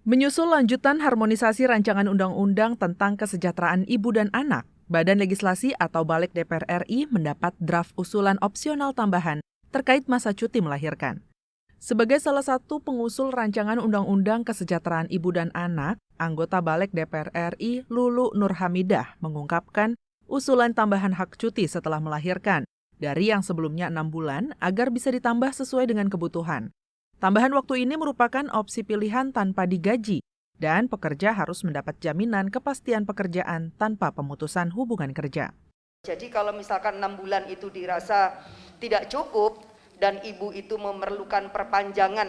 Menyusul lanjutan harmonisasi rancangan undang-undang tentang kesejahteraan ibu dan anak, Badan Legislasi atau Balik DPR RI mendapat draft usulan opsional tambahan terkait masa cuti melahirkan. Sebagai salah satu pengusul rancangan undang-undang kesejahteraan ibu dan anak, anggota Balik DPR RI Lulu Nurhamidah mengungkapkan usulan tambahan hak cuti setelah melahirkan dari yang sebelumnya 6 bulan agar bisa ditambah sesuai dengan kebutuhan. Tambahan waktu ini merupakan opsi pilihan tanpa digaji, dan pekerja harus mendapat jaminan kepastian pekerjaan tanpa pemutusan hubungan kerja. Jadi kalau misalkan 6 bulan itu dirasa tidak cukup dan ibu itu memerlukan perpanjangan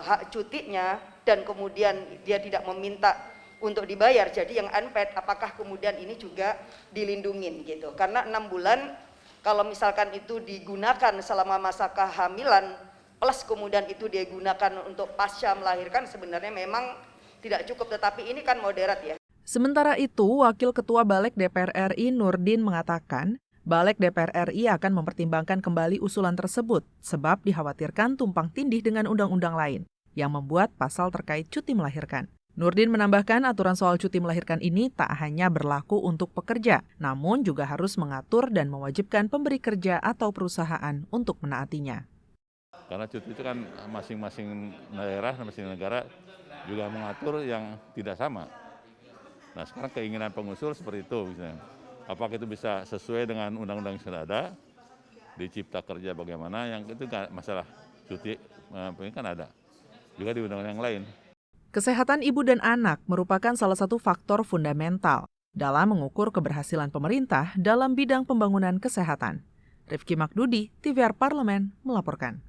hak cutinya dan kemudian dia tidak meminta untuk dibayar, jadi yang unpaid apakah kemudian ini juga dilindungin gitu. Karena 6 bulan kalau misalkan itu digunakan selama masa kehamilan plus kemudian itu dia gunakan untuk pasca melahirkan sebenarnya memang tidak cukup, tetapi ini kan moderat ya. Sementara itu, Wakil Ketua Balik DPR RI Nurdin mengatakan, Balik DPR RI akan mempertimbangkan kembali usulan tersebut sebab dikhawatirkan tumpang tindih dengan undang-undang lain yang membuat pasal terkait cuti melahirkan. Nurdin menambahkan aturan soal cuti melahirkan ini tak hanya berlaku untuk pekerja, namun juga harus mengatur dan mewajibkan pemberi kerja atau perusahaan untuk menaatinya. Karena cuti itu kan masing-masing daerah, masing negara juga mengatur yang tidak sama. Nah sekarang keinginan pengusul seperti itu misalnya. Apakah itu bisa sesuai dengan undang-undang yang sudah ada, di Cipta Kerja bagaimana, yang itu nggak masalah cuti, ini kan ada. Juga di undang-undang yang lain. Kesehatan ibu dan anak merupakan salah satu faktor fundamental dalam mengukur keberhasilan pemerintah dalam bidang pembangunan kesehatan. Rifki Makdudi, TVR Parlemen, melaporkan.